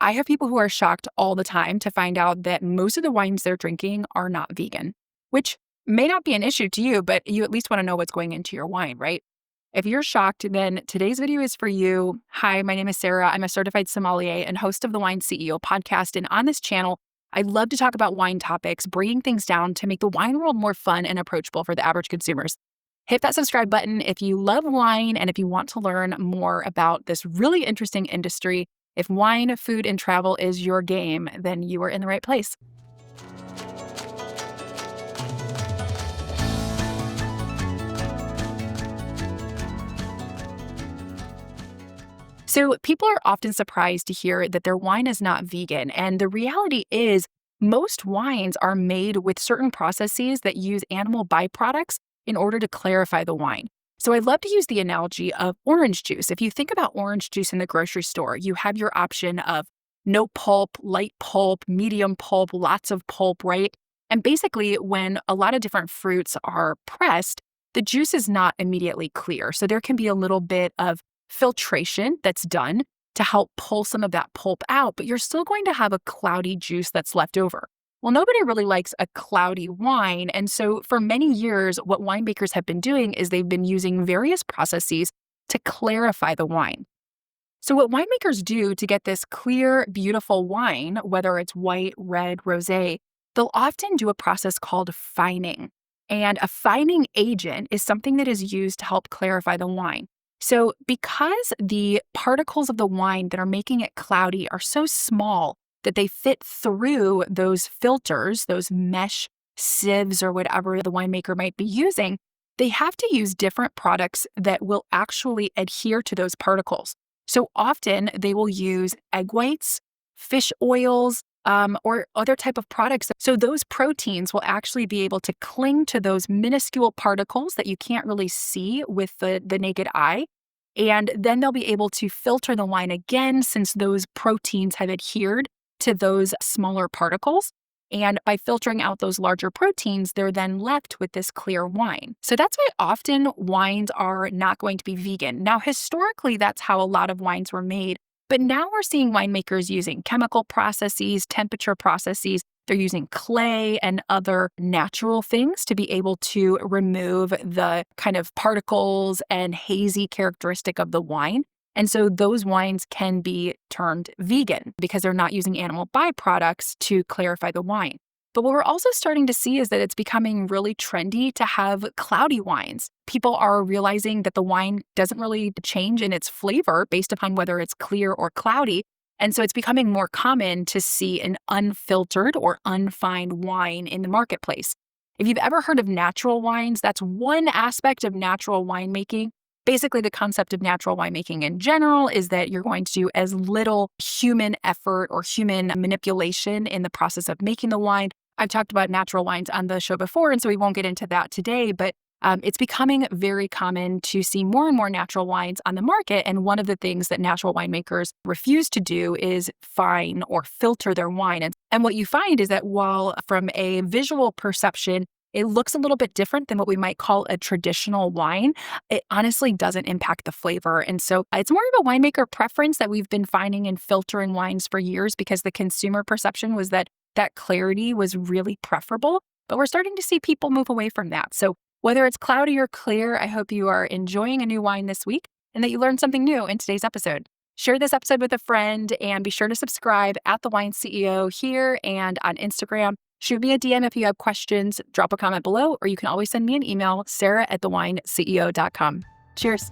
I have people who are shocked all the time to find out that most of the wines they're drinking are not vegan, which may not be an issue to you, but you at least want to know what's going into your wine, right? If you're shocked, then today's video is for you. Hi, my name is Sarah. I'm a certified sommelier and host of the Wine CEO podcast. And on this channel, I love to talk about wine topics, bringing things down to make the wine world more fun and approachable for the average consumers. Hit that subscribe button if you love wine and if you want to learn more about this really interesting industry. If wine, food, and travel is your game, then you are in the right place. So people are often surprised to hear that their wine is not vegan. And the reality is most wines are made with certain processes that use animal byproducts in order to clarify the wine. So I love to use the analogy of orange juice. If you think about orange juice in the grocery store, you have your option of no pulp, light pulp, medium pulp, lots of pulp, right? And basically, when a lot of different fruits are pressed, the juice is not immediately clear. So there can be a little bit of filtration that's done to help pull some of that pulp out, but you're still going to have a cloudy juice that's left over. Well, nobody really likes a cloudy wine. And so for many years, what winemakers have been doing is they've been using various processes to clarify the wine. So what winemakers do to get this clear, beautiful wine, whether it's white, red, rosé, they'll often do a process called fining. And a fining agent is something that is used to help clarify the wine. So because the particles of the wine that are making it cloudy are so small that they fit through those filters, those mesh sieves or whatever the winemaker might be using, they have to use different products that will actually adhere to those particles. So often they will use egg whites, fish oils, or other type of products. So those proteins will actually be able to cling to those minuscule particles that you can't really see with the naked eye. And then they'll be able to filter the wine again since those proteins have adhered to those smaller particles. And by filtering out those larger proteins, they're then left with this clear wine. So that's why often wines are not going to be vegan. Now, historically, that's how a lot of wines were made. But now we're seeing winemakers using chemical processes, temperature processes. They're using clay and other natural things to be able to remove the kind of particles and hazy characteristic of the wine. And so those wines can be termed vegan because they're not using animal byproducts to clarify the wine. But what we're also starting to see is that it's becoming really trendy to have cloudy wines. People are realizing that the wine doesn't really change in its flavor based upon whether it's clear or cloudy. And so it's becoming more common to see an unfiltered or unfined wine in the marketplace. If you've ever heard of natural wines, that's one aspect of natural winemaking. Basically, the concept of natural winemaking in general is that you're going to do as little human effort or human manipulation in the process of making the wine. I've talked about natural wines on the show before, and so we won't get into that today, but it's becoming very common to see more and more natural wines on the market. And one of the things that natural winemakers refuse to do is fine or filter their wine. And what you find is that while from a visual perception, it looks a little bit different than what we might call a traditional wine, it honestly doesn't impact the flavor. And so it's more of a winemaker preference that we've been finding in filtering wines for years because the consumer perception was that clarity was really preferable. But we're starting to see people move away from that. So whether it's cloudy or clear, I hope you are enjoying a new wine this week and that you learned something new in today's episode. Share this episode with a friend and be sure to subscribe at The Wine CEO here and on Instagram. Shoot me a DM if you have questions, drop a comment below, or you can always send me an email, sarah@thewineceo.com. Cheers.